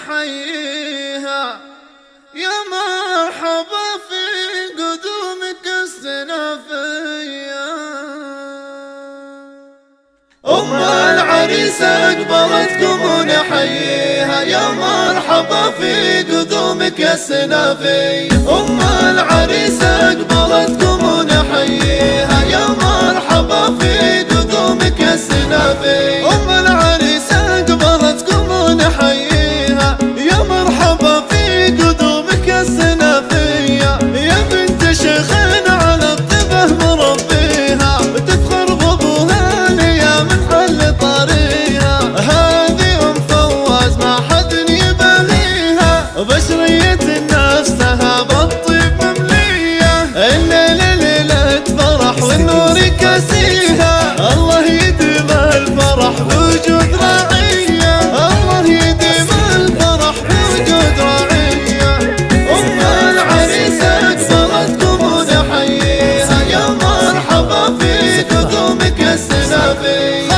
نحييها، يا مرحبا في قدومك السنافية. أم العريس أقبلتكم ونحييها، يا مرحبا في قدومك السنافية. أم العريس أقبلتكم ونحييها، يا مرحبا في قدومك السنافية. أم العريس أقبلتكم ونحييها، يا مرحبا في قدومك السنافية. يا بنت شيخنا على الطبه مربيها، تفخر بابوها ليا من حل طريها. هذه أم فواز ما حد يباليها، بشرية نفسها بالطيب مملية. الليلة ليلة فرح والنور كاسيها، الله يديم الفرح بوجود رعية، الله يديم الفرح بوجود رعية. أم العريس أقبلتكم ونحييها، يا مرحبا في قدومك السنافية.